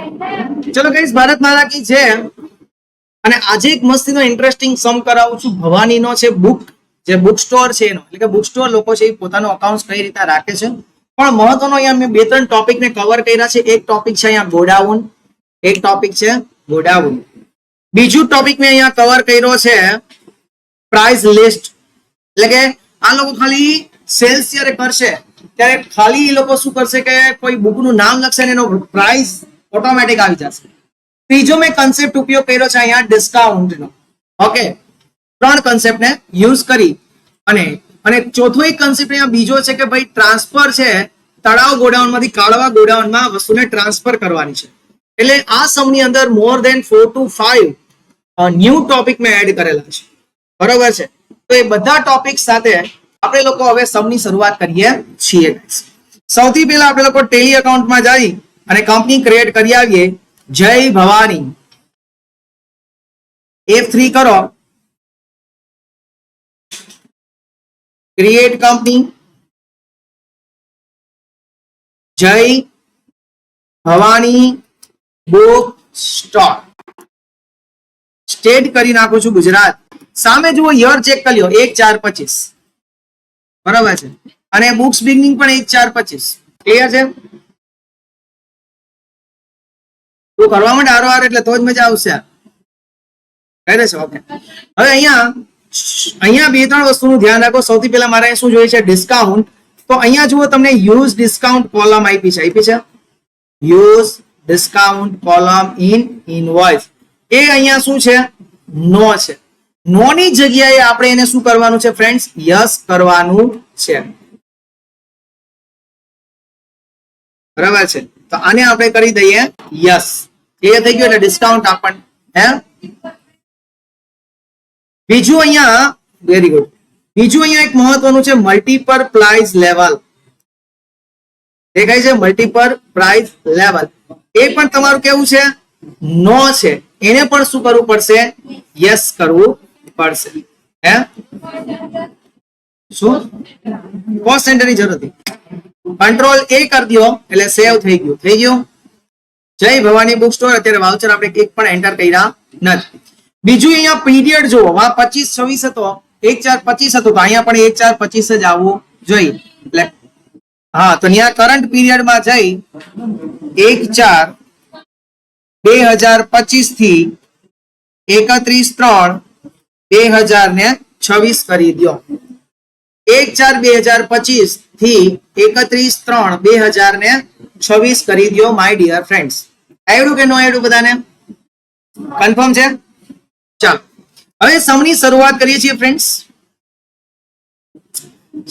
ચલો ગાઈસ, ભારત માતા કી જય. અને આજે એક મસ્તીનો ઇન્ટરેસ્ટિંગ સમ કરાવું છું. ભવાનીનો છે બુક, જે બુક સ્ટોર છે એનો, એટલે કે બુક સ્ટોર લોકો છે એ પોતાનો અકાઉન્ટ કઈ રીતે રાખે છે. પણ મહત્વનો અહીંયા મેં 2-3 ટોપિક ને કવર કર્યા છે. એક ટોપિક છે અહીંયા ગોડાઉન, એક ટોપિક છે ગોડાઉન. બીજું ટોપિક મેં અહીંયા કવર કર્યો છે પ્રાઇસ લિસ્ટ, એટલે કે આ લોકો ખાલી સેલ્સ જ્યારે કરશે ત્યારે ખાલી એ લોકો શું કરશે કે કોઈ બુકનું નામ લખશે ને એનો પ્રાઇસ ઓટોમેટિક આવી જશે. ત્રીજો મેં કન્સેપ્ટ ઉપયોગ કર્યો છે અહીંયા ડિસ્કાઉન્ટનો. ઓકે, 3 કન્સેપ્ટ ને યુઝ કરી અને ચોથો એક કન્સેપ્ટ અહીંયા બીજો છે કે ભાઈ ટ્રાન્સફર છે, તળાવ ગોડાઉનમાંથી કાળવા ગોડાઉનમાં વસ્તુને ટ્રાન્સફર કરવાની છે. એટલે આ સમની અંદર more than 4 to 5 new topic મેં એડ કરેલા છે. બરોબર છે? તો એ બધા ટોપિક સાથે આપણે લોકો હવે સમની શરૂઆત કરીએ છીએ. સૌથી પહેલા આપણે લોકો ટેલી એકાઉન્ટમાં જઈ અને કંપની ક્રિએટ કરી આવીએ. જય ભવાની F3 કરો, ક્રિએટ કંપની, જય ભવાની બુક સ્ટોર. સ્ટેટ કરી નાખું છું ગુજરાત. સામે જુઓ, યર ચેક કરી લો, 1/4/25. બરાબર છે? અને બુક્સ બિગનિંગ પણ 1/4/25. ક્લિયર છે? તું કરવા માટે આરો એટલે તો જ મજા આવશે. કહી દેશો. ઓકે, હવે અહીંયા 2-3 વસ્તુનું ધ્યાન રાખો. સૌથી પહેલા મારે શું જોઈએ છે? ડિસ્કાઉન્ટ. તો અહીંયા જુઓ, તમને યુઝ ડિસ્કાઉન્ટ કોલમ આપી છે. Use discount column in invoice. એ અહીંયા શું છે? નો છે. નો ની જગ્યાએ આપણે એને શું કરવાનું છે ફ્રેન્ડ્સ? યસ કરવાનું છે. બરાબર છે? તો આને આપણે કરી દઈએ યસ. ક્લિયર થઈ ગયું? એટલે ડિસ્કાઉન્ટ આપણને બીજું અહીંયા વેરી ગુડ. બીજું અહીંયા એક મહત્વનું છે મલ્ટીપલ પ્રાઇસ લેવલ. દેખાય છે? Multiple price level. એ પણ તમારું કેવું છે? નો છે. એને પણ શું કરવું પડશે? યસ કરવું પડશે. હે શું? કોસ્ટ સેન્ટરની જરૂર હતી. કંટ્રોલ A કરી દો એટલે સેવ થઈ ગયું. જય ભવાની બુક સ્ટોર. અત્યારે વાઉચર આપણે એક પણ એન્ટર કર્યા નથી. બીજું અહીંયા પીરિયડ જુઓ, 25-26 હતો, 1/4/25 હતો, તો અહીંયા પણ 1/4/25 જ આવવું જોઈએ. એટલે હા, તો અહીંયા કરંટ પીરિયડમાં જઈ 1/4/2025 થી 31/3/2026 કરી દો. 1/4/2025 થી 31/3/2026 કરી દો માય ડિયર ફ્રેન્ડ્સ. આવડું કે નો આવડું બધાને? કન્ફર્મ છે? ચાલો હવે સમની શરૂઆત કરીએ છીએ friends.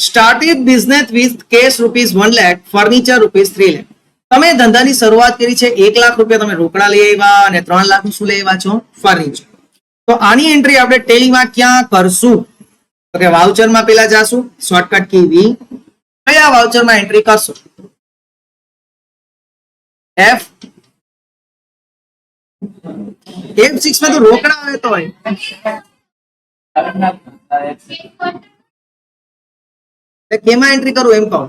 Started business with cash ₹1 lakh, furniture ₹3 lakh. તમે ધંધાની શરૂઆત કરી છે, 1 લાખ રૂપિયા તમે રોકડા લઈ આવ્યા અને 3 લાખ શું લઈ આવ્યા છો? ફર્નિચર. તો આની એન્ટ્રી આપણે ટેલીમાં ક્યાં કરશું? તો કે વાઉચરમાં પેલા જાશું, શોર્ટકટ કી V. કયા વાઉચરમાં એન્ટ્રી કરશો? F6 માં તો રોકડા આવે તો હોય. કેમાં એન્ટ્રી કરું એમ કહું?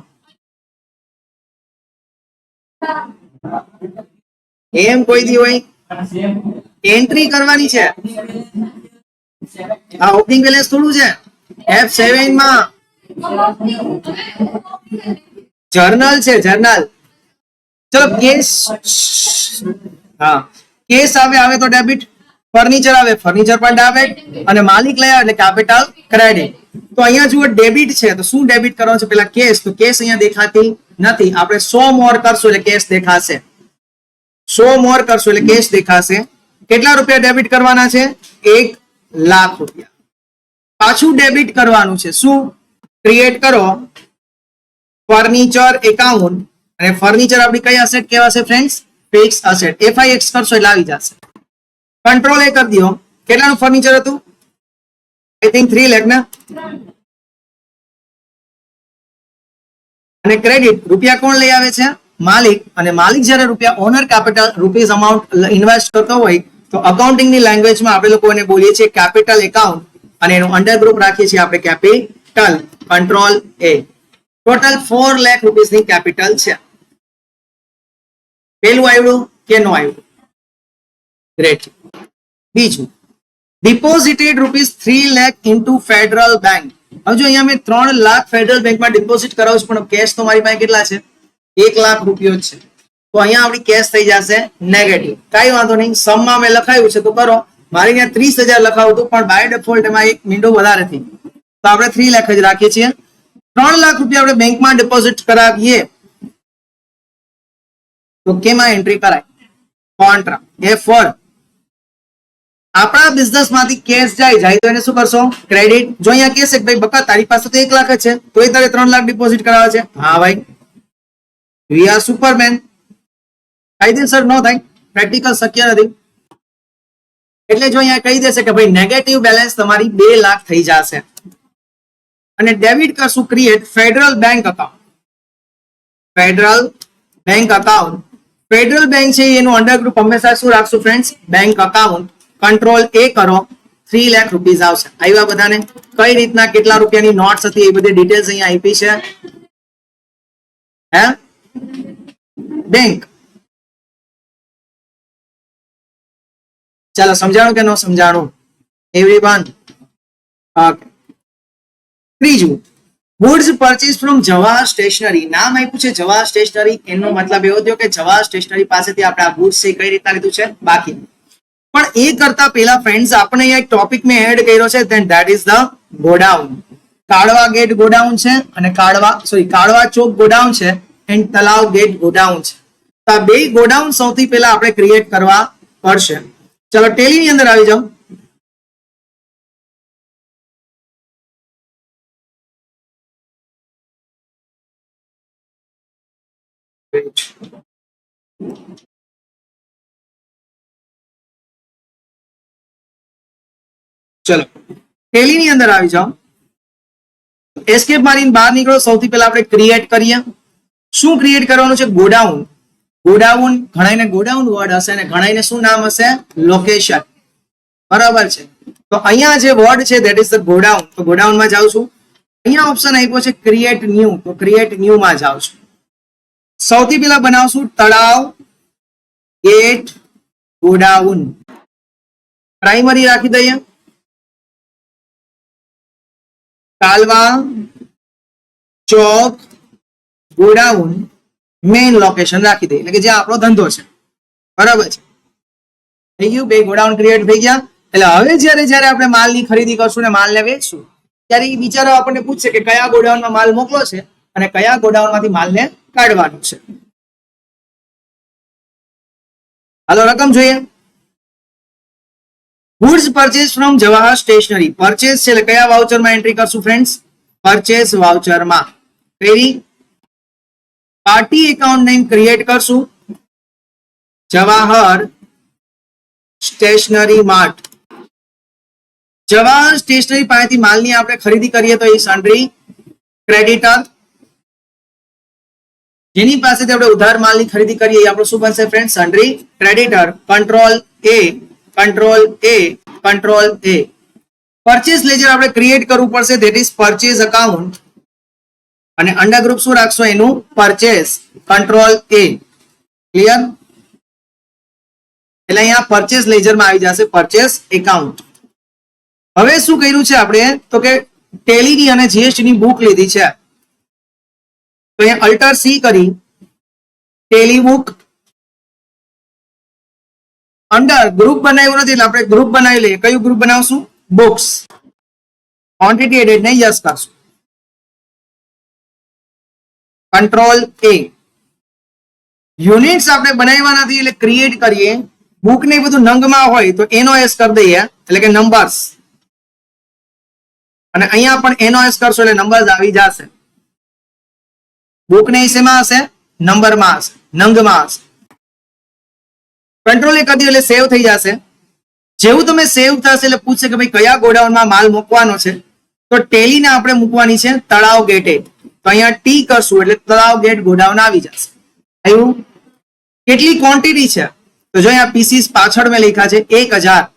એમ કોઈ દી હોય એન્ટ્રી કરવાની છે. આ ઓપનિંગ બેલેન્સ થોડું છે. F7 માં જર્નલ છે, જર્નલ. ચલો કેસ, હા કેસ આવે તો ડેબિટ, ફર્નિચર આવે ફર્નિચર પણ ડેબિટ, અને માલિક લઈ આવે એટલે કેપિટલ ક્રેડિટ. તો અહીંયા જુઓ ડેબિટ છે, તો શું ડેબિટ કરવાનું છે? પેલા કેસ. તો કેસ અહીંયા દેખાતી નથી. આપણે 100 મોર કરશું એટલે કેસ દેખાશે. 100 મોર કરશું એટલે કેસ દેખાશે. કેટલા રૂપિયા ડેબિટ કરવાના છે? 1 લાખ રૂપિયા. પાછું ડેબિટ કરવાનું છે. શું? ક્રિએટ કરો ફર્નિચર એકાઉન્ટ. અને ફર્નિચર આપણી કઈ અસેટ કહેવાશે ફ્રેન્ડ્સ? Fix asset. FIX કરશો એટલે આવી જશે. કંટ્રોલ A કરી દો. કેટલાનું ફર્નિચર હતું? આઈ થિંક 3 લાખ ના. અને ક્રેડિટ રૂપિયા કોણ લઈ આવે છે? માલિક. અને માલિક જ્યારે રૂપિયા owner capital rupees amount invest કરતો હોય તો અકાઉન્ટિંગની લેંગ્વેજમાં આપણે લોકો એને બોલીએ છીએ કેપિટલ એકાઉન્ટ, અને એનું અંડર ગ્રુપ રાખીએ છીએ આપણે capital. Control A. Total 4 lakh રૂપીસની કેપિટલ છે. પેલું આવડું કે નો આવ્યું? ગ્રેટ. બીજું, deposited ₹3 lakh into federal Bank. હવે જો અહીંયા મેં 3 લાખ ફેડરલ બેંકમાં ડિપોઝિટ કરાવું છું, પણ કેશ તો મારી પાસે કેટલા છે? 1 લાખ રૂપિયો છે. તો અહીંયા આપણી કેશ થઈ જશે નેગેટિવ. કઈ વાંધો નહીં, સમમાં મેં લખાયું છે તો કરો. મારે અહીંયા 30,000 લખાવું હતું, પણ બાય ડિફોલ્ટ એમાં એક મીંડો વધારે થઈ, તો આપણે 3 લાખ જ રાખીએ છીએ. 3 લાખ રૂપિયા આપણે બેંકમાં ડિપોઝિટ કરાવીએ તો કેમાં એન્ટ્રી કરાય? કોન્ટ્રા. F1. આપણા બિઝનેસ માંથી કેશ જાય તો એને શું કરશો? ક્રેડિટ. જો અહીંયા કહેશે કે ભાઈ બકા તારી પાસે તો 1 લાખ જ છે, તો એ તારે 3 લાખ ડિપોઝિટ કરાવે છે. હા ભાઈ, વી આર સુપરમેન. કાયદેસર ન થાય, પ્રેક્ટિકલ શક્ય નથી. એટલે જો અહીંયા કહી દેશે કે ભાઈ નેગેટિવ બેલેન્સ તમારી 2 લાખ થઈ જશે. અને ડેબિટ કરશું, create federal bank account. Federal bank account. Federal bank છે એનું અંડરગ્રુપ હંમેશા શું રાખશું friends? Bank account. Control A કરો, 3 લાખ રૂપીસ આવશે. આવ્યા બધાને? કઈ રીતના કેટલા રૂપિયાની નોટ્સ હતી એ બધી ડિટેલ્સ અહીંયા આપી છે. હે બેંક, ચાલો સમજાણું કે ન સમજાણું એવરીવન? ઓકે. ત્રીજું, goods purchase from Jawahar stationery. નામ આપ્યું છે જવાહર સ્ટેશનરી, એનો મતલબ એવો થયો કે જવાહર સ્ટેશનરી પાસેથી આપણે આ ગુડ્સ છે કઈ રીતના લીધું છે? બાકી. પણ એ કરતા પહેલા ફ્રેન્ડ્સ આપણે અહીંયા એક ટોપિક મેં એડ કર્યો છે, that is the godown. Kalwa gate godown છે અને કાળવા ચોક ગોડાઉન છે એન્ડ તલાવ ગેટ ગોડાઉન છે. તો આ બે ગોડાઉન સૌથી પહેલા આપણે ક્રિએટ કરવા પડશે. ચલો ટેલી ની અંદર આવી જાઓ. ચલો ટેલી ની અંદર આવી જાઓ. એસ્કેપ મારીને બહાર નીકળો. સૌથી પહેલા આપણે ક્રિએટ કરીએ. શું ક્રિએટ કરવાનું છે? ગોડાઉન. ગોડાઉન, ઘણાઈને ગોડાઉન વર્ડ હશે અને ઘણાઈને શું નામ હશે? લોકેશન. બરાબર છે. તો અહીંયા જે વર્ડ છે ધેટ ઇઝ ધ ગોડાઉન. તો ગોડાઉન માં જાઉં છું. અહીંયા ઓપ્શન આપ્યો છે ક્રિએટ ન્યૂ, તો ક્રિએટ ન્યૂ માં જાઉં છું. સૌથી પહેલા બનાવશું તળાવ ગેટ ગોડાઉન. પ્રાઇમરી રાખી દઈએ. કાલવા ચોક ગોડાઉન મેઇન લોકેશન રાખી દઈએ, એટલે કે જ્યાં આપણો ધંધો છે. બરાબર છે. થઈ ગયું, બે ગોડાઉન ક્રિએટ થઈ ગયા. એટલે હવે જ્યારે આપણે માલની ખરીદી કરશું ને માલને વેચશું ત્યારે એ બિચારો આપણને પૂછશે કે કયા ગોડાઉનમાં માલ મોકલો છે અને કયા ગોડાઉનમાંથી માલને કાઢવાનું છે. હાલો રકમ જોઈએ. Goods purchase from Jawahar stationery. Purchase છે એટલે કયા વાઉચરમાં એન્ટ્રી કરશું ફ્રેન્ડ્સ? પરચેઝ વાઉચરમાં. પેલી પાર્ટી એકાઉન્ટ નેમ ક્રિએટ કરશું, Jawahar stationery mart. Jawahar stationery પાસેથી માલની આપણે ખરીદી કરીએ તો એ સન્ડ્રી ક્રેડિટર. જેની પાસેથી આપણે ઉધાર માલની ખરીદી કરીએ એ આપણું શું બનશે friend? Sundry creditor. Control A, control A, control A. Purchase ledger આપણે ક્રિએટ કરવું પડશે, ધેટ ઇઝ પરચેઝ અકાઉન્ટ. અને અંડર ગ્રુપ શું રાખશો? એનું પરચેઝ. Control A. ક્લિયર? એટલે અહીંયા પરચેઝ લેજરમાં આવી જશે પરચેઝ એકાઉન્ટ. હવે શું કર્યું છે આપણે? તો કે ટેલીની અને જીએસટી ની બુક લીધી છે. તો અહીંયા અલ્ટર સી કરી ટેલી બુક. અંડર ગ્રુપ બનાવ્યું નથી એટલે આપણે ગ્રુપ બનાવી લઈએ. કયું ગ્રુપ બનાવશું? બુક્સ. ક્વોન્ટિટી એડેડ ને યસ કરશું. Control A. યુનિટ્સ આપણે બનાવ્યા નથી એટલે ક્રિએટ કરીએ. બુક ને બધું નંગમાં હોય તો એનો એસ કરી દઈએ, એટલે કે નંબર્સ. અને અહીંયા પણ એનો એસ કરશો એટલે નંબર્સ આવી જશે. બુક ને શેમાં હશે? નંબરમાં હશે, નંગમાં હશે. કંટ્રોલ એ કરી દો એટલે સેવ થઈ જશે. જેવું તમે સેવ થશે એટલે પૂછશે કે ભાઈ કયા ગોડાઉનમાં માલ મૂકવાનો છે. તો ટેલીને આપણે મૂકવાની છે તળાવ ગેટે. તો અહીંયા ટી કરશું એટલે તળાવ ગેટ ગોડાઉન આવી જશે. આવ્યું? કેટલી ક્વોન્ટિટી છે? તો જો અહીંયા પીસીસ પાછળ મેં લખ્યા છે 1000.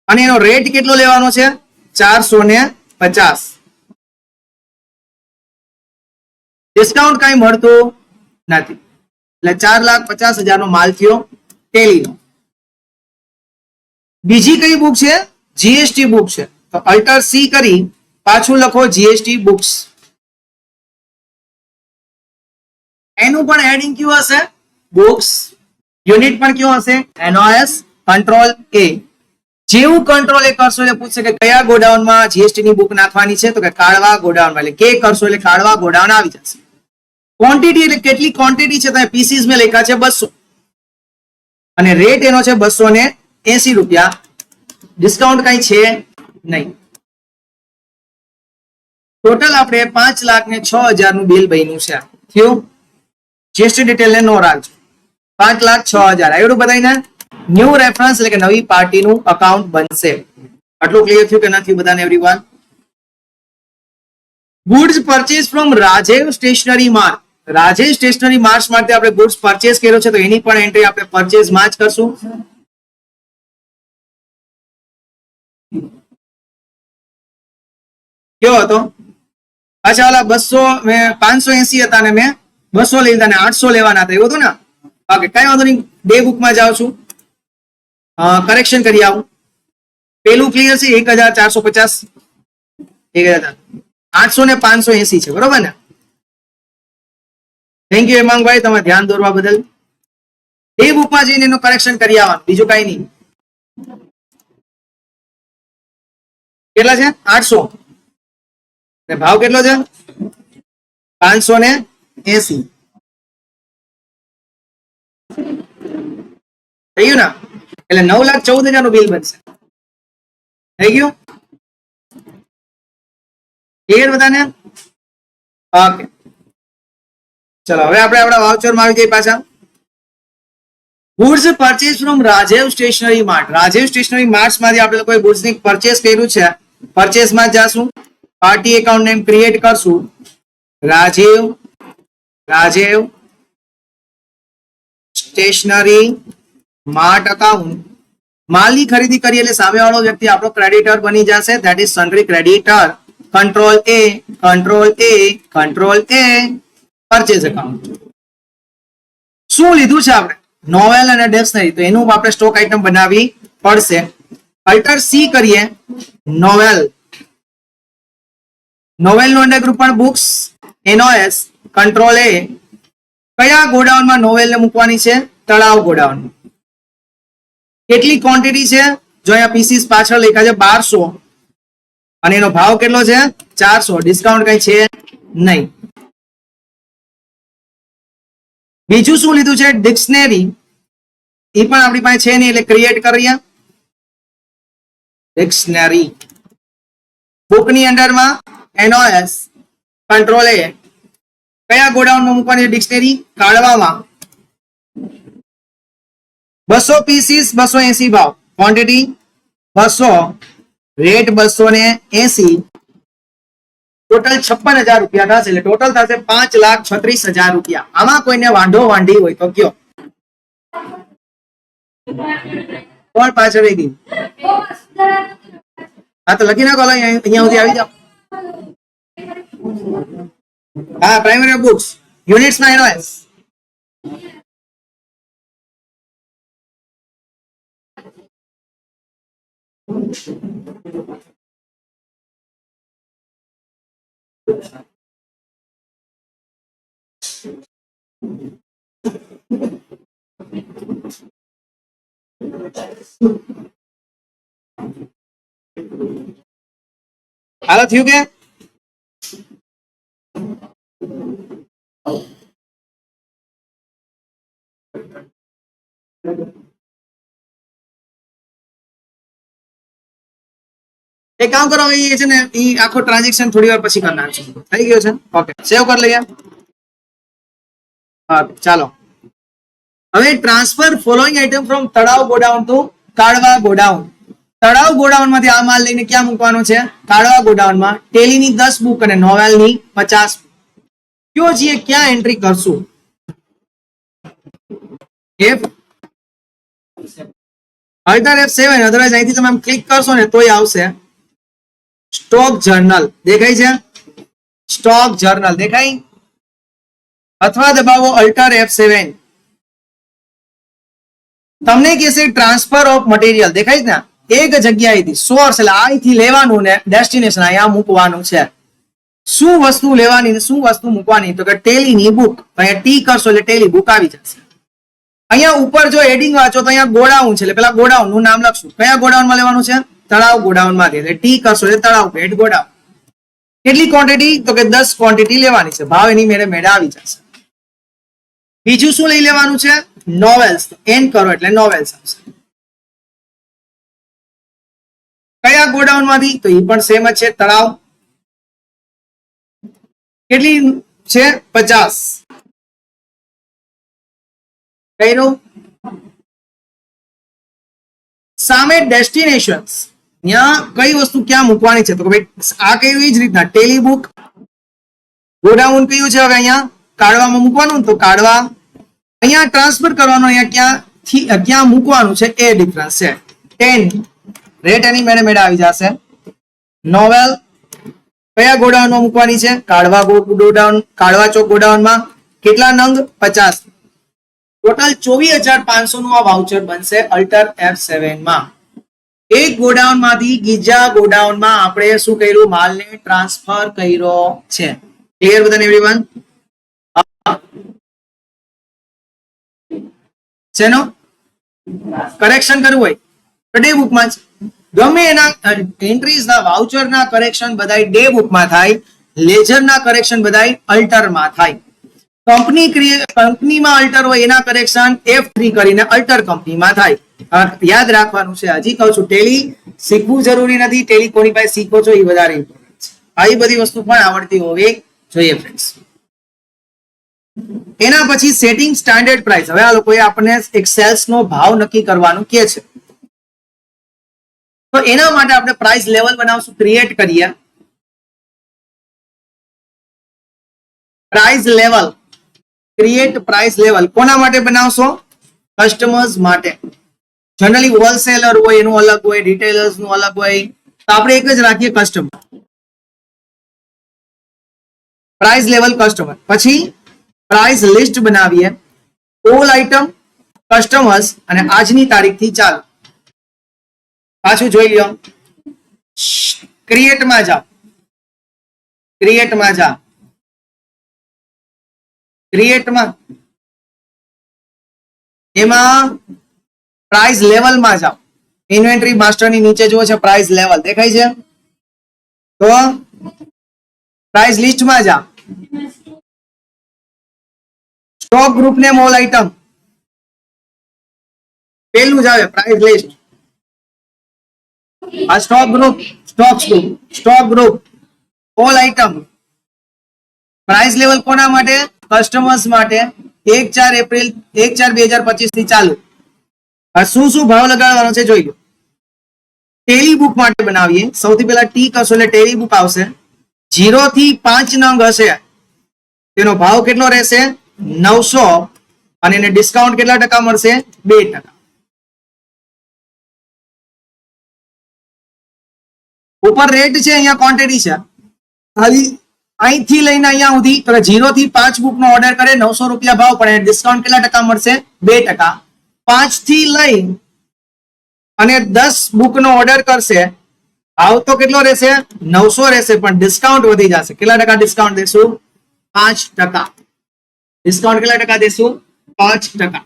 અને એનો રેટ કેટલો લેવાનો છે? 450. ડિસ્કાઉન્ટ કઈ મળતું નથી. એટલે 4,50,000 નો માલ થયો ટેલીનો. બીજી કઈ બુક છે? જીએસટી બુક છે. તો અલ્ટર સી કરી પાછું લખો જીએસટી બુક્સ. એનું પણ હેડિંગ કયું હશે? બુક્સ. યુનિટ પણ કયું હશે? એનઓએસ કંટ્રોલ એ. જેવું કંટ્રોલ એ કરશો એટલે પૂછશે કે કયા ગોડાઉનમાં જીએસટી ની બુક નાખવાની છે, તો કે કાળવા ગોડાઉનમાં. એટલે કે કરશો એટલે કાળવા ગોડાઉન આવી જશે. ક્વોન્ટિટી એટલે કેટલી ક્વોન્ટિટી છે? તમે પીસીસ માં લખ્યા છે 200 અને રેટ એનો છે 280 રૂપિયા. ડિસ્કાઉન્ટ કઈ છે નહીં. ટોટલ આપણે 5,06,000 નું બિલ બન્યું છે. થયું? જીએસટી ડિટેલ ને નો રાખજો. 5,06,000 આવડું બધાને ન્યૂ રેફરન્સ એટલે કે નવી પાર્ટીનું અકાઉન્ટ બનશે. આટલું ક્લિયર થયું કે નથી બધાને? Everyone. Goods purchase from Rajeev stationery mart. Rajeev stationery mart માટે આપણે ગુડ્સ પરચેસ કર્યો છે, તો એની પણ એન્ટ્રી આપણે પરચેસ માં જ કરશું. કેવો હતો? અચ્છા, ઓલા 200 મેં 580 હતા ને મેં 200 લઈ લીધા ને 800 લેવાના હતા, એવું હતું ને? ઓકે, કઈ વાંધો નહીં. બે બુકમાં જાઉં છું, કરેક્શન કરી આવું. પેલું ક્લિયર છે 1,450, 800 ને 580 છે, બરોબર ને? થેન્ક યુ હેમાંગભાઈ, તમે ધ્યાન દોરવા બદલ. એ બુકમાં જઈને એનું કરેક્શન કરી આવવાનું, બીજું કઈ નહીં. કેટલા છે? 800. ભાવ કેટલો છે? 580. થઈ ગયું ને? એટલે 9,14,000 નું બિલ બનશે. થઈ ગયું? ક્લિયર બધાને? ઓકે, ચલો હવે આપણે આપણા વાઉચર માં આવી જઈએ પાછા. Goods purchase from Rajeev stationery mart. Rajeev stationery mart માંથી આપણે કોઈ ગુડ્સ ની પરચેસ કર્યું છે, પરચેસ માં જાશું. પાર્ટી એકાઉન્ટ નેમ ક્રિએટ કરશું. રાજેવ સ્ટેશનરી માર્ટ અકાઉન્ટ. માલની ખરીદી કરીએ એટલે સામેવાળો વ્યક્તિ આપણો ક્રેડિટર બની જશે. That is sundry creditor. Control A purchase account. શું લીધું છે આપણે? નોવેલ અને ડિક્શનરી. તો એનું આપણે સ્ટોક આઇટમ બનાવવી પડશે. અલ્ટર સી કરીએ. નોવેલ નો અંડર ગ્રુપ પણ બુક્સ. એનઓએસ કંટ્રોલ એ. કયા ગોડાઉનમાં નોવેલ ને મૂકવાની છે? તળાવ ગોડાઉન. કેટલી ક્વોન્ટિટી છે? જો અહીંયા પીસીસ પાછળ લખ્યા છે 1200 અને એનો ભાવ કેટલો છે? 400. ડિસ્કાઉન્ટ કઈ છે નહીં. બીજું શું લીધું છે? ડિક્શનરી. એ પણ આપણી પાસે છે નહીં એટલે ક્રિએટ કરીએ. ડિક્શનરી. બુકની અંડરમાં એનઓએસ કંટ્રોલ એ. કયા ગોડાઉનમાં મૂકવાની છે ડિક્શનરી? કાઢવામાં. 200 પીસીસ 280 ભાવ. Quantity 200, rate 280. ટોટલ 56,000 રૂપિયા થશે. એટલે ટોટલ થશે 5,36,000 રૂપિયા. આમાં કોઈને વાંઢો વાંઢી હોય તો કયો? કોણ પાછળ રહી ગઈ? હા તો લખી નાખો, અહીંયા સુધી આવી જાઓ. હા, પ્રાઇમરી બુક્સ યુનિટ્સ માં એનઓએસ. હાલો, થયું કે? એક કામ કરો, એ છે ને એ આખો ટ્રાન્ઝેક્શન થોડી વાર પછી કરી નાખશું. થઈ ગયો છે? ઓકે, સેવ કરી લઈએ. હા, ચાલો હવે ટ્રાન્સફર ફોલોઈંગ આઇટમ ફ્રોમ તળાવ ગોડાઉન ટુ કાળવા ગોડાઉન. તળાવ ગોડાઉન માંથી આ માલ લઈને ક્યાં મૂકવાનો છે? કાળવા ગોડાઉનમાં. ટેલીની 10 બુક અને નોવેલની 50. કયો છીએ ક્યાં એન્ટ્રી કરશું? F7. અધરવાઇઝ અહીંથી તમે ક્લિક કરશો ને તોય આવશે. સ્ટોક જર્નલ દેખાય છે? સ્ટોક જર્નલ દેખાય? અથવા દબાવો અલ્ટર F7. તમને કહેશે ટ્રાન્સફર ઓફ મટીરિયલ, દેખાય છે ને, એક જગ્યાએથી સોર્સ એટલે અહીંથી લેવાનું ને ડેસ્ટિનેશન અહીંયા મૂકવાનું છે. શું વસ્તુ લેવાની ને શું વસ્તુ મૂકવાની, તો કે ટેલીની બુક. અહીંયા ટી કરશો એટલે ટેલી બુક આવી જશે. અહીંયા ઉપર જો હેડિંગ વાંચો તો અહીંયા ગોડાઉન છે એટલે પેલા ગોડાઉન નું નામ લખશું. કયા ગોડાઉનમાં લેવાનું છે? તળાવ ગોડાઉન માંથી. એટલે ટી કરશો એટલે તળાવ પેટ ગોડાઉન. કેટલી ક્વોન્ટિટી, તો કે 10 ક્વોન્ટિટી લેવાની છે. ભાવ એની મેળે મેળે આવી જશે. બીજું શું લઈ લેવાનું છે? નોવેલ્સ. એન કરો એટલે નોવેલ્સ આવશે. કયા ગોડાઉન માંથી, તો એ પણ સેમ જ છે, તળાવ. કેટલી છે? 50. કર્યું. સામે ડેસ્ટિનેશન્સ, ત્યાં કઈ વસ્તુ ક્યાં મૂકવાની છે, તો ભાઈ આ કયું એ જ રીતના ટેલી બુક. ગોડાઉન કયું છે હવે અહીંયા કાઢવામાં મૂકવાનું, તો કાઢવા. અહીંયા ટ્રાન્સફર કરવાનું, અહીંયા ક્યાં મૂકવાનું છે એ ડિફરન્સ છે. 10 રેટ એની મેળે મેળે આવી જશે. નોવેલ કયા ગોડાઉનમાં મૂકવાની છે? કાઢવા ગોડાઉન, કાઢવા ચોક ગોડાઉનમાં. કેટલા નંગ? 50. ટોટલ 24,500 નું આ વાઉચર બનશે અલ્ટર F7 માં. એક ગોડાઉન માંથી બીજા ગોડાઉનમાં આપણે શું કર્યું? માલને ટ્રાન્સફર કર્યો છે. ક્લિયર બધાને એવરીવન? શેનો કરેક્શન કરવું હોય તો ડે બુકમાં જ. ગમે એના એન્ટ્રીઝ ના વાઉચર ના કરેક્શન બધાય ડે બુકમાં થાય. લેજર ના કરેક્શન બધાય અલ્ટરમાં થાય. કંપનીમાં અલ્ટર હોય એના કરેક્શન F3 કરીને અલ્ટર કંપનીમાં થાય. યાદ રાખવાનું છે. હજી કહું છું, ટેલી શીખવું જરૂરી નથી. ટેલી કોની પાસે શીખો છો એ વધારે ઇમ્પોર્ટન્ટ છે. આવી બધી વસ્તુ પણ આવડતી હોવી જોઈએ ફ્રેન્ડ્સ. એના પછી સેટિંગ સ્ટાન્ડર્ડ પ્રાઇસ. હવે આ લોકોએ આપણને એક સેલ્સ નો ભાવ નક્કી કરવાનું કે છે. તો એના માટે આપણે પ્રાઇસ લેવલ બનાવશું. ક્રિએટ કરીએ price level. Create price level કોના માટે બનાવશો? કસ્ટમર્સ માટે. જનરલી હોલસેલર હોય એનું અલગ હોય, રિટેલર્સ નું અલગ હોય, તો આપણે એક જ રાખીએ કસ્ટમર. Price level customer. પછી પ્રાઇસ લિસ્ટ બનાવીએ. ઓલ આઇટમ કસ્ટમર્સ અને આજની તારીખથી ચાલુ. પાછું જોઈ લો. ક્રિએટમાં જાઓ. ક્રિએટમાં જાઓ. ક્રિએટમાં એમાં પ્રાઇસ લેવલમાં જાઓ. ઇન્વેન્ટરી માસ્ટરની નીચે જુઓ છે પ્રાઇસ લેવલ દેખાય છે. તો પ્રાઇસ લિસ્ટમાં જાઓ. Stock group name all item પેલું જ આવે પ્રાઇસ લિસ્ટ. આ stock group, stock group all item. Price level કોના માટે? કસ્ટમર્સ માટે. 1/4 એપ્રિલ 1/4/2025 થી ચાલુ. શું શું ભાવ લગાડવાનો છે જોઈ લો. ટેલી બુક માટે બનાવીએ. સૌથી પહેલા ટી કરશો એટલે ટેલી બુક આવશે. 0 થી 5 નંગ હશે તેનો ભાવ કેટલો રહેશે? 900. અને એને ડિસ્કાઉન્ટ કેટલા ટકા મળશે? 2%. ઉપર રેટ છે, અહીંયા ક્વોન્ટિટી છે. ખાલી અહીંથી લઈને અહીંયા સુધી 0 થી 5 બુક નો ઓર્ડર કરે 900 રૂપિયા ભાવ પડે. ડિસ્કાઉન્ટ કેટલા ટકા મળશે? 2%. 5 થી લઈ અને 10 બુક નો ઓર્ડર કરશે, ભાવ તો કેટલો રહેશે? 900 રહેશે, પણ ડિસ્કાઉન્ટ વધી જશે. કેટલા ટકા ડિસ્કાઉન્ટ દેશું? 5%. ડિસ્કાઉન્ટ કેટલા ટકા દેશું? 5%.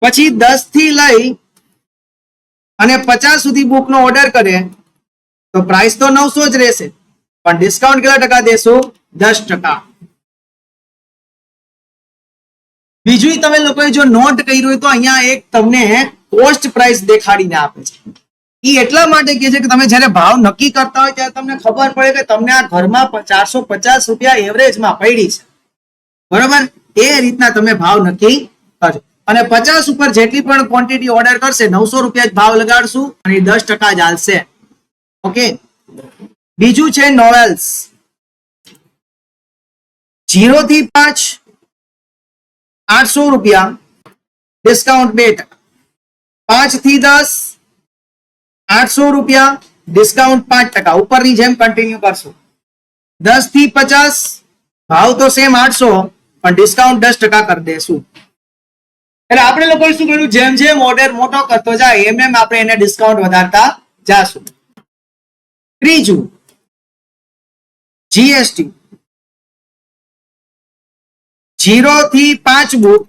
પછી 10 થી લઈ અને 50 સુધી બુક નો ઓર્ડર કરે તો પ્રાઇસ તો 900 જ રહેશે, પણ ડિસ્કાઉન્ટ કેટલા ટકા દેશું? 10%. બીજું તમે લોકોએ જો નોટ કર્યું હોય તો અહીંયા એક તમને કોસ્ટ પ્રાઇસ દેખાડીને આપે છે. એ એટલા માટે કહે છે કે તમે જ્યારે ભાવ નક્કી કરતા હોય ત્યારે તમને ખબર પડે કે તમને આ ઘરમાં 450 રૂપિયા એવરેજમાં પડી છે, બરોબર? એ રીતના તમે ભાવ નક્કી કરજો. અને 50 ઉપર જેટલી પણ ક્વોન્ટિટી ઓર્ડર કરશે 900 રૂપિયા જ ભાવ લગાડશું અને 10% જ હાલશે. ઓકે. બીજું છે નોવેલ્સ. 0 થી 5 800 રૂપિયા, ડિસ્કાઉન્ટ 2%. 5 થી 10 800 રૂપિયા, ડિસ્કાઉન્ટ 5%. ઉપરની જેમ કન્ટિન્યુ કરશું. 10 થી 50 ભાવ તો સેમ 800, પણ ડિસ્કાઉન્ટ 10% કરી દેશું. એટલે આપણે લોકો શું કર્યું, જેમ જેમ ઓર્ડર મોટો કરતો જાય એમ એમ આપણે એને ડિસ્કાઉન્ટ વધારતા જાશું. ત્રીજું, જીએસટી. 0 થી 5 બુક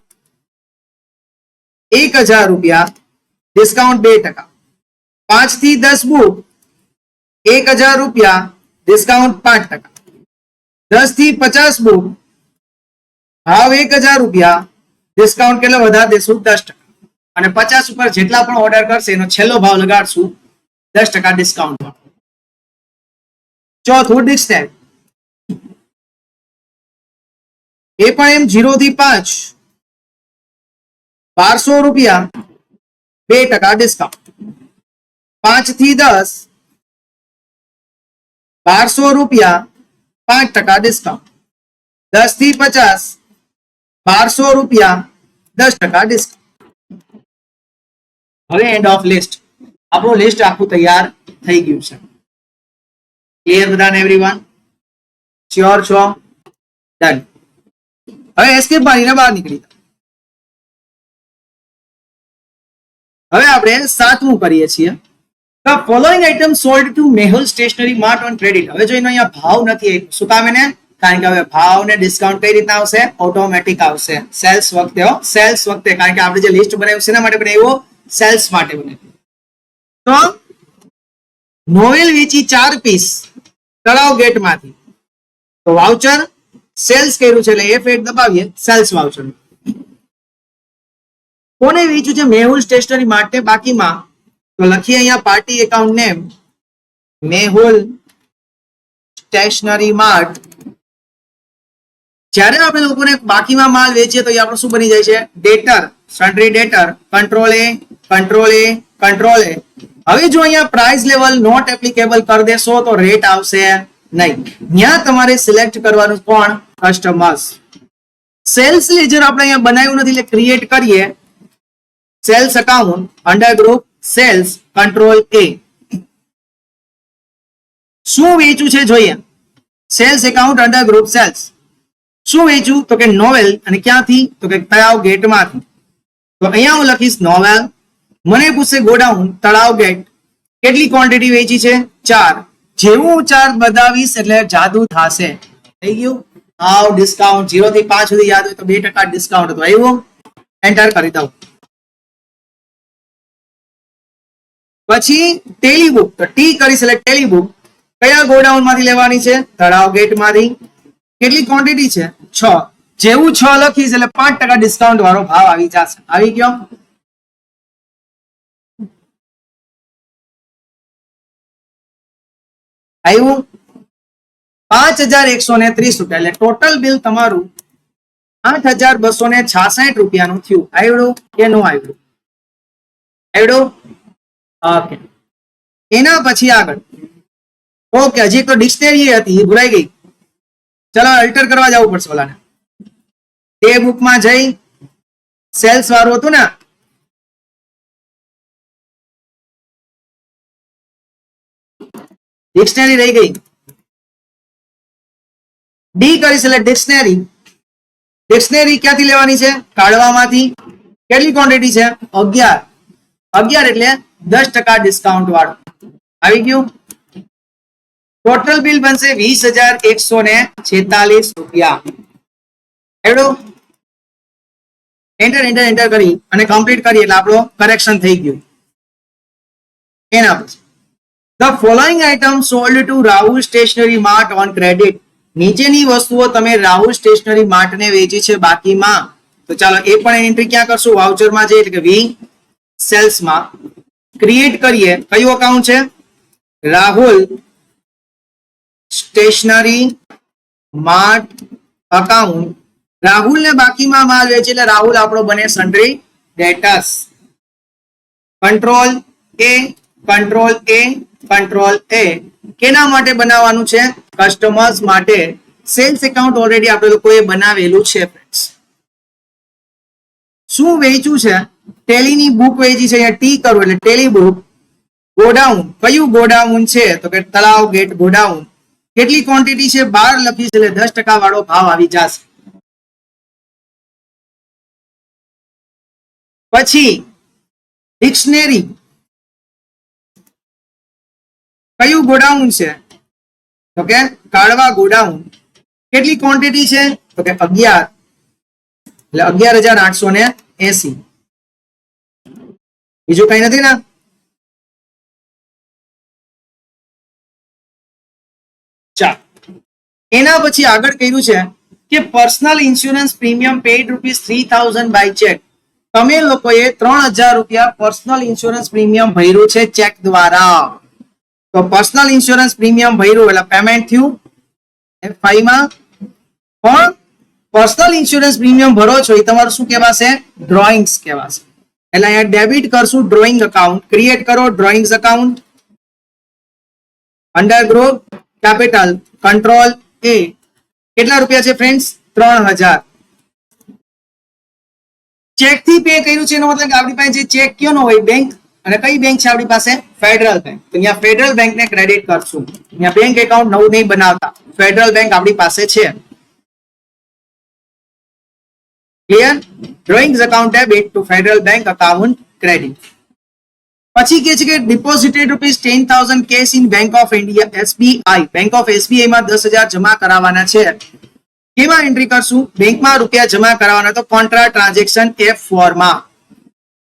1000 રૂપિયા, ડિસ્કાઉન્ટ 2%. 5 થી 10 બુક 1000 રૂપિયા, ડિસ્કાઉન્ટ 5%. 10 થી 50 બુક ભાવ 1000 રૂપિયા, ડિસ્કાઉન્ટ કેટલો વધારે દેશું? 10%. અને 50 ઉપર જેટલા પણ ઓર્ડર કરશે એનો છેલ્લો ભાવ લગાડશું 10% ડિસ્કાઉન્ટ. ચોથું, ડિક્શનરી. એ પણ એમ 0 થી 5 1200 રૂપિયા, 2% ડિસ્કાઉન્ટ. 5 થી 10 1200 રૂપિયા, 5% ડિસ્કાઉન્ટ. 10 થી 50 1200 રૂપિયા, 10% ડિસ્કાઉન્ટ. હવે એન્ડ ઓફ લિસ્ટ. આપણું લિસ્ટ આખું તૈયાર થઈ ગયું છે. ક્લિયર બધાને એવરીવન? શ્યોર છો? ડન. હવે એસ્કેપ મારીને બહાર નીકળી. હવે આપણે 7મું કરીએ છીએ. The following items sold to Mehul Stationery Mart on credit. હવે જો એનો અહીંયા ભાવ નથી, શું કામ એને? કારણ કે હવે ભાવ ને ડિસ્કાઉન્ટ કઈ રીતના આવશે? ઓટોમેટિક આવશે સેલ્સ વખતે. સેલ્સ વખતે, કારણ કે આપણે જે લિસ્ટ બનાવ્યું છે એના માટે બનાવ્યું, સેલ્સ માટે બનાવ્યું. તો નોવેલ વેચી 4 પીસ તળાવ ગેટ માંથી, તો વાઉચર સેલ્સ કર્યું છે એટલે F8 દબાવીએ, સેલ્સ વાઉચર. કોને વેચ્યું છે? મેહુલ સ્ટેશનરી માટે બાકીમાં. તો લખીએ અહીંયા party account name Mehul stationery mart. જ્યારે આપણે લોકોને બાકીમાં માલ વેચીએ તો એ આપણું શું બની જાય છે? Debtor, sundry debtor. Control A, control A, control A. હવે જો અહીંયા પ્રાઇસ લેવલ નોટ એપ્લિકેબલ કરી દેશો તો રેટ આવશે નહીં. ત્યાં તમારે સિલેક્ટ કરવાનું કોણ? કસ્ટમર્સ. સેલ્સ લેજર આપણે અહીંયા બનાવ્યું નથી એટલે ક્રિએટ કરીએ. Sales account under group sales, control A. શું વેચ્યું છે જોઈએ. Sales account under group sales. શું વેચ્યું? તો કે નોવેલ. અને ક્યાંથી? તો કે તળાવ ગેટ માંથી. તો અહીંયા હું લખીશ નોવેલ. મને પૂછશે ગોડાઉન તળાવ ગેટ, કેટલી ક્વોન્ટિટી વેચી છે? 4. જેવું હું 4 બતાવીશ એટલે જાદુ થશે. થઈ ગયું. હાવ ડિસ્કાઉન્ટ 0 થી 5 સુધી યાદ હોય તો 2% ડિસ્કાઉન્ટ હતું. આવ્યું? એન્ટર કરી દઉં. પછી ટેલી બુક, તો ટી કરી સિલેક્ટ ટેલી બુક. કયા ગોડાઉન માંથી લેવાની છે? તળાવ ગેટ માંથી. કેટલી ક્વોન્ટિટી છે? 6. જેવું 6 લખીશ એટલે 5% ડિસ્કાઉન્ટ વાળો ભાવ આવી જશે. આવી ગયો? આવ્યું? 5130 રૂપિયા એટલે ટોટલ બિલ તમારું 8266 રૂપિયાનું થયું. આવ્યું કે નો આવ્યું? આવ્યું? ઓકે. એના પછી આગળ ઓકે, હજી તો ડિક્શનરી હતી એ ભૂલાઈ ગઈ. ચલો અલ્ટર કરવા જવું પડશે ઓલાને. તે બુકમાં જઈ સેલ્સ વાળું હતું ને, ડિક્શનરી રહી ગઈ. ડી કરી સિલેક્ટ ડિક્શનરી. ડિક્શનરી ક્યાંથી લેવાની છે? કાઢવામાંથી. કેટલી ક્વોન્ટિટી છે? 11. 11 એટલે 10% ડિસ્કાઉન્ટ વાળું. આવી ગયું? ટોટલ બિલ બનશે 20,146 રૂપિયા. એવડો એન્ટર એન્ટર એન્ટર કરી અને કમ્પ્લીટ કરી એટલે આપણો કરેક્શન થઈ ગયું. એના પછી the following item sold to Rahul stationery mart on credit. નીચેની વસ્તુઓ તમે રાહુલ સ્ટેશનરી માર્ટને વેચી છે બાકીમાં. તો ચાલો એ પણ એન્ટ્રી ક્યાં કરશું? વાઉચરમાં જઈએ એટલે કે વી સેલ્સમાં ક્રિએટ કરીએ. કયું અકાઉન્ટ છે? Rahul stationery mart account. Rahul ને બાકીમાં માલ વેચે એટલે રાહુલ આપણો બને sundry debtors. Control A, control A, control A. કેના માટે બનાવવાનું છે? કસ્ટમર્સ માટે. સેલ્સ એકાઉન્ટ ઓલરેડી આપણે લોકોએ બનાવેલું છે ફ્રેન્ડ્સ. શું વેચ્યું છે? ટેલીની બુક વેચી છે. અહીંયા ટી કરો એટલે ટેલી બુક. ગોડાઉન, કયું ગોડાઉન છે? તો કે તળાવ ગેટ ગોડાઉન. કેટલી ક્વોન્ટિટી છે? 12 લખીશ એટલે 10% વાળો ભાવ આવી જશે. પછી ડિક્શનરી કયું ગોડાઉન છે? તો કે કાળવા ગોડાઉન. કેટલી ક્વોન્ટિટી છે? તો કે 11, એટલે 11,880. બીજું કઈ નથી ને? ચાલ, એના પછી આગળ કર્યું છે કે personal insurance premium paid ₹3,000 by cheque. તમે લોકોએ 3,000 રૂપિયા પર્સનલ ઇન્સ્યોરન્સ પ્રીમિયમ ભર્યું છે ચેક દ્વારા. તો પર્સનલ ઇન્સ્યોરન્સ પ્રીમિયમ ભર્યું એટલે પેમેન્ટ થયું F5 માં. પણ પર્સનલ ઇન્સ્યોરન્સ પ્રીમિયમ ભરો છો એ તમારું શું કહેવાશે? ડ્રોઈંગ્સ કહેવાશે. એટલે અહીંયા ડેબિટ કરશું ડ્રોઈંગ અકાઉન્ટ. ક્રિએટ કરો drawings account. Under group capital control A. કેટલા રૂપિયા છે ફ્રેન્ડ્સ? 3,000. ચેક થી પે કર્યું છે એનો મતલબ કે આપણી પાસે જે ચેક કયો નો હોય બેંક, અને કઈ બેંક છે આપણી પાસે? Federal bank. તો અહીંયા ફેડરલ બેંક ને ક્રેડિટ કરશું. અહીંયા બેંક એકાઉન્ટ નવું નહીં બનાવતા, ફેડરલ બેંક આપણી પાસે છે. Clear? Drawings account debit to federal bank account credit. પછી કે છે કે deposited ₹10,000 cash in bank of India SBI. Bank of SBI માં 10,000 જમા કરાવવાના છે. કેમાં એન્ટ્રી કરશું? બેંકમાં રૂપિયા જમા કરાવવાના, તો કોન્ટ્રા ટ્રાન્ઝેક્શન F4 માં.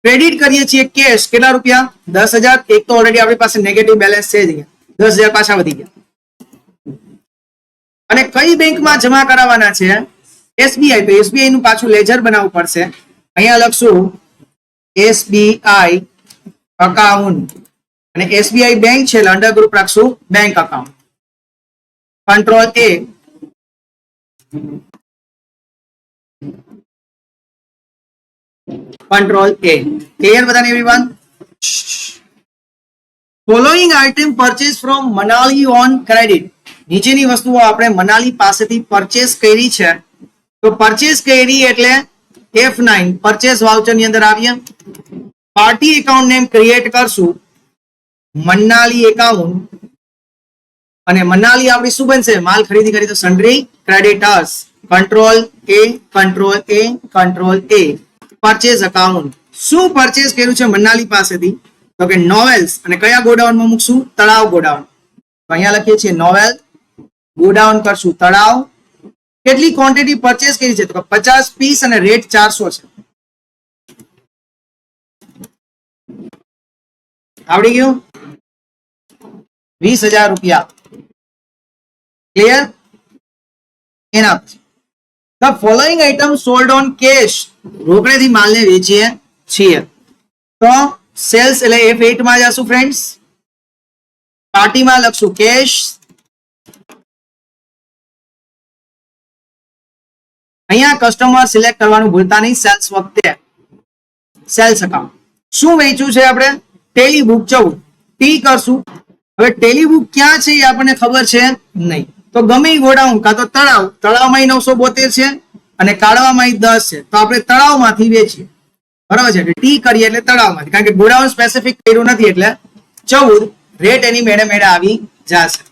ક્રેડિટ કરીએ છીએ કેશ. કેટલા રૂપિયા? 10,000. એક તો ઓલરેડી આપણી પાસે નેગેટિવ બેલેન્સ છે જ, 10,000 પાછા વધી ગયા. અને કઈ બેંકમાં જમા કરાવવાના છે? SBI. તો SBI નું પાછું લેજર બનાવવું પડશે. અહીંયા લખશું SBI અકાઉન્ટ, અને SBI બેંક છે એટલે અંડર ગ્રુપ રાખશું bank account. Control A. Control A. Clear બધાને everyone? Following item purchase from Manali on credit. નીચેની વસ્તુઓ આપણે મનાલી પાસેથી પરચેસ કરી છે. તો પરચેસ કરી એટલે F9 પરચેસ વાઉચર ની અંદર આવીએ. પાર્ટી એકાઉન્ટ નેમ ક્રિએટ કરશું મનાલી એકાઉન્ટ, અને મનાલી આપણી શું બનશે? માલ ખરીદી કરી તો sundry creditors. Control A, control A, control A. Purchase account. શું પરચેસ કર્યું છે મનાલી પાસેથી? તો કે નોવેલ્સ. અને કયા ગોડાઉનમાં મૂકશું? તળાવ ગોડાઉન. તો અહીંયા લખીએ છીએ નોવેલ, ગોડાઉન કરશું તળાવ. કેટલી ક્વોન્ટિટી પરચેસ કરી છે? તો 50 પીસ અને રેટ 400 છે. આવડી ગયું? 20,000 રૂપિયા. ક્લિયર? એના પછી the following item sold on cash. રોકડેથી માલને વેચીએ છીએ. તો સેલ્સ એટલે F8 માં જશું ફ્રેન્ડ્સ. પાર્ટીમાં લખશું કેશ. અહીંયા કસ્ટમર સિલેક્ટ કરવાનું ભૂલતા નહીં સેલ્સ વખતે. Sales account. શું વેચ્યું છે આપણે? ટેલીબુક 14. ટી કરશું. હવે ટેલીબુક ક્યાં છે એ આપણને ખબર છે નહીં, તો ગમે ગોડાઉન કાં તો તળાવ. તળાવમાં 972 છે અને કાળવામાં 10 છે, તો આપણે તળાવમાંથી વેચીએ. બરાબર છે? ટી કરીએ એટલે તળાવમાંથી, કારણ કે ગોડાઉન સ્પેસિફિક કર્યું નથી એટલે 14. રેટ એની મેળે મેળે આવી જશે.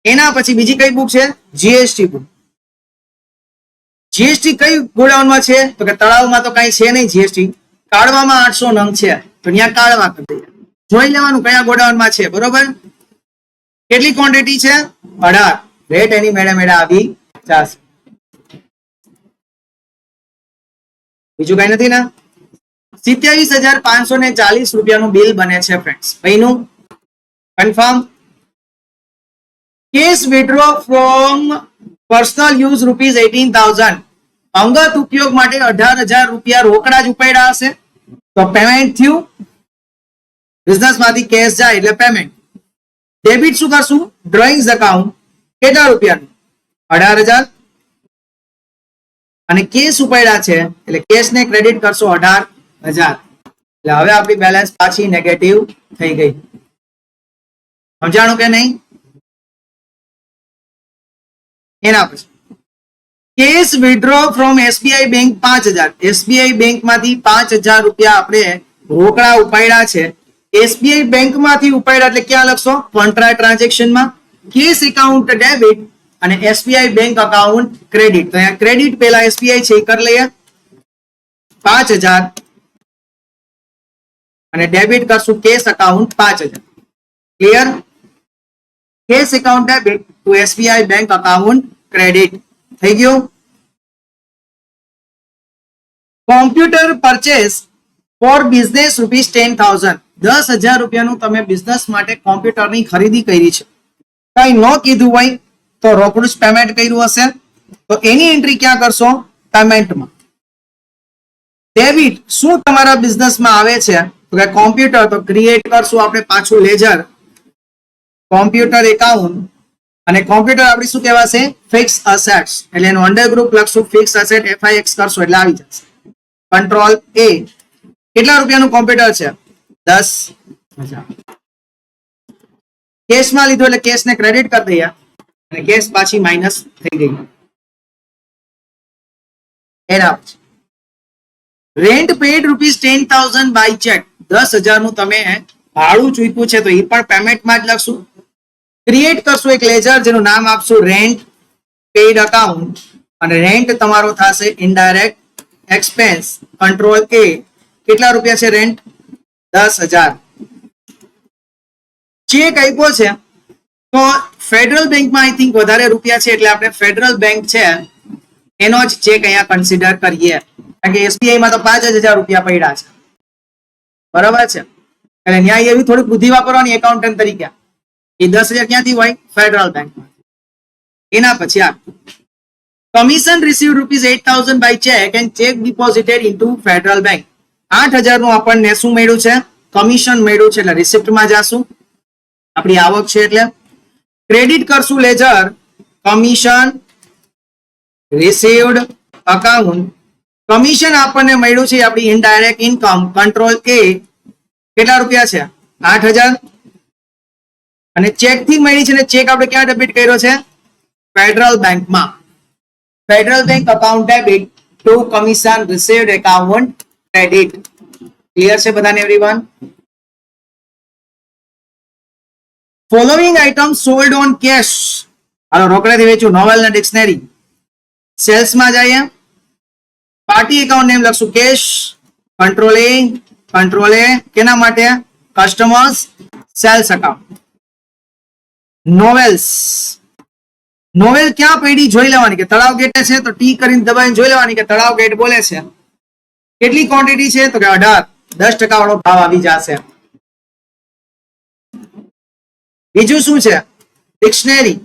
એના પછી બીજી કઈ બુક છે? GST book. જીએસટી કઈ ગોડાઉનમાં છે? તો કે તળાવમાં તો કઈ છે નહીં જીએસટી. કાળવામાં 800 નંગ છે, તો ત્યાં કાળવા કરી દઈએ. જોઈ લેવાનું કયા ગોડાઉનમાં છે. બરોબર? કેટલી ક્વોન્ટિટી છે? 18. રેટ એની મેળે મેળે આવી જશે. બીજું કઈ નથી ને? 27,540 રૂપિયાનું બિલ બને છે ફ્રેન્ડ્સ. ભાઈનું confirm. Cash withdraw from personal use ₹18,000. અંગત ઉપયોગ માટે 18,000 રૂપિયા રોકડા જ ઉપાડ્યા હશે, તો પેમેન્ટ થયું. બિઝનેસ માંથી કેશ જાય એટલે પેમેન્ટ. ડેબિટ શું કરશું? Drawings account. કેટલા રૂપિયાનું? 18,000. અને કેશ ઉપાડ્યા છે એટલે કેશ ને ક્રેડિટ કરશો 18,000. એટલે હવે આપણી બેલેન્સ પાછી નેગેટિવ થઈ ગઈ. સમજાણું કે નહીં? એના પછી cash withdraw from SBI bank 5,000. SBI bank માંથી 5,000 રૂપિયા આપણે રોકડા ઉપાડ્યા છે. SBI બેંક માંથી ઉપાડ્યા એટલે ક્યાં લખશો? કોન્ટ્રા ટ્રાન્ઝેક્શન માં. કેશ એકાઉન્ટ ડેબિટ અને એસબીઆઈ બેંક અકાઉન્ટ ક્રેડિટ. તો અહીંયા ક્રેડિટ પહેલા એસબીઆઈ છે એ કરી લઈએ 5000 અને ડેબિટ કરશું cash account 5000. Clear? Cash account debit to SBI bank account credit થઈ ગયું. Computer purchase four business ₹10,000. 10,000 રૂપિયાનું તમે બિઝનેસ માટે કોમ્પ્યુટરની ખરીદી કરી છે. કઈ ન કીધું હોય તો રોકડું જ પેમેન્ટ કર્યું હશે તો એની એન્ટ્રી ક્યાં કરશો? પેમેન્ટમાં. ડેબિટ શું તમારા બિઝનેસમાં આવે છે તો કે કોમ્પ્યુટર, તો ક્રિએટ કરશું આપણે પાછું લેજર કોમ્પ્યુટર એકાઉન્ટ અને કોમ્પ્યુટર આપણી શું કહેવાશે? Fix assets. એટલે એનું અંડર ગ્રુપ લખશું ફિક્સ અસેટ FIX કરશો એટલે આવી જશે. Control A. કેટલા રૂપિયાનું કોમ્પ્યુટર છે? 10,000. કેશમાં લીધું એટલે કેશને ક્રેડિટ કરી દઈએ અને કેશ પાછી માઇનસ થઈ ગઈ. એના પછી રેન્ટ પેડ ₹10,000 બાય ચેક. 10,000 નું તમે ભાડું ચૂક્યું છે તો એ પણ પેમેન્ટમાં જ લખશું. ક્રિએટ કરશું એક લેજર જેનું નામ આપશું રેન્ટ પેડ અકાઉન્ટ અને રેન્ટ તમારો થશે ઇનડાયરેક્ટ એક્સપેન્સ. Control A. કેટલા રૂપિયા છે રેન્ટ? 10,000. ચેક આપ્યો છે તો ફેડરલ બેંકમાં આઈ થિંક વધારે રૂપિયા છે એટલે આપણે ફેડરલ બેંક છે એનો જ ચેક અહીંયા કન્સિડર કરીએ કારણ કે એસબીઆઈ માં તો 5,000 રૂપિયા પડ્યા છે. બરાબર છે? એટલે ન્યાય એવી થોડીક બુદ્ધિ વાપરવાની એકાઉન્ટન્ટ તરીકે. એ 10,000 ક્યાંથી હોય? ફેડરલ બેંકમાં. એના પછી આ commission receive ₹8,000 by cheque and cheque deposited into federal bank. 8,000 નું આપણને શું મળ્યું છે? કમિશન મળ્યું છે એટલે રિસિપ્ટમાં જાશું. આપણી આવક છે એટલે ક્રેડિટ કરશું ledger commission received account. Commission આપણને મળ્યું છે આપણી ઇનડાયરેક્ટ ઇન્કમ. Control A. કેટલા રૂપિયા છે? 8,000 અને ચેક થી મળી છે ને ચેક આપણે ક્યાં ડેબિટ કર્યો છે? ફેડરલ બેંકમાં. Federal bank account debit to commission received account credit. Clear છે બધાને everyone? Following item sold on cash. હાલો રોકડેથી વેચ્યું નોવેલ ને ડિક્શનરી. સેલ્સમાં જઈએ પાર્ટી એકાઉન્ટ નેમ લખશું કેશ. Control A. કેના માટે? Customers sales account. Novels. Novel ક્યાં પડી જોઈ લેવાની કે તળાવ ગેટે છે તો ટી કરીને દબાઈને જોઈ લેવાની કે તળાવ ગેટ બોલે છે. કેટલી ક્વોન્ટિટી છે તો કે 18. 10% વાળો ભાવ આવી જશે. બીજું શું છે? ડિક્શનરી.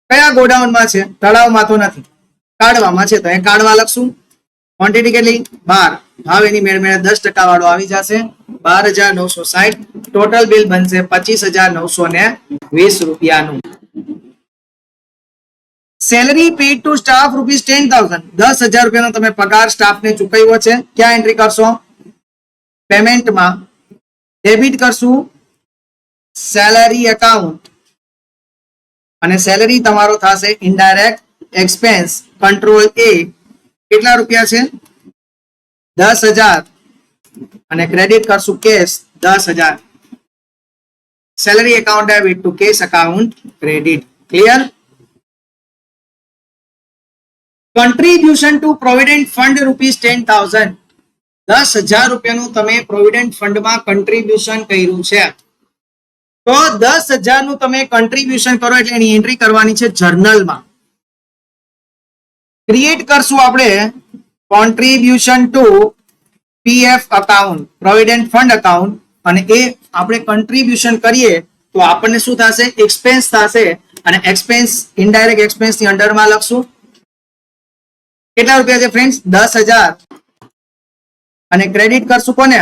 કયા ગોડાઉનમાં છે? તળાવમાં તો નથી, કાઢવામાં છે તો એ કાઢવા લખશું. ક્વોન્ટિટી કેટલી? 12. ભાવ એની મેળ મેળે 10% વાળો આવી જશે. 12,960. ટોટલ બિલ બનશે 25,920 રૂપિયાનું. Salary pad two staff ₹10,000. 10,000 રૂપિયાનો તમે પગાર સ્ટાફને ચૂકવ્યો છે. ક્યાં એન્ટ્રી કરશો? પેમેન્ટમાં. ડેબિટ કરશું સેલરી એકાઉન્ટ અને સેલરી તમારો થશે ઇનડાયરેક્ટ એક્સપેન્સ. Control A. કેટલા રૂપિયા છે? 10,000 અને ક્રેડિટ કરશું cash 10,000. Salary account debit to cash account credit. Clear? Contribution to provident fund ₹10,000. 10,000 રૂપિયાનું તમે પ્રોવિડન્ટ ફંડમાં કન્ટ્રીબ્યુશન કર્યું છે તો 10,000 નું તમે કન્ટ્રીબ્યુશન કરો એટલે એની એન્ટ્રી કરવાની છે જર્નલમાં. ક્રિએટ કરશું આપણે contribution two PF account, provident fund account અને એ આપણે કન્ટ્રીબ્યુશન કરીએ તો આપણને શું થશે? એક્સપેન્સ થશે અને એક્સપેન્સ ઇનડાયરેક્ટ એક્સપેન્સ ની અંડરમાં લખશું. કેટલા રૂપિયા છે ફ્રેન્ડ્સ? 10,000 અને ક્રેડિટ કરશું કોને?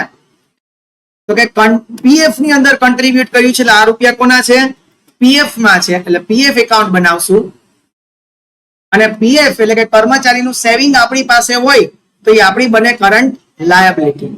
તો કે પીએફ ની અંદર કન્ટ્રીબ્યુટ કર્યું છે એટલે આ રૂપિયા કોના છે? પીએફ માં છે એટલે પીએફ એકાઉન્ટ બનાવશું. અને પીએફ એટલે કે કર્મચારીનું સેવિંગ આપણી પાસે હોય તો એ આપણી બને કરંટ લાયબિલિટી.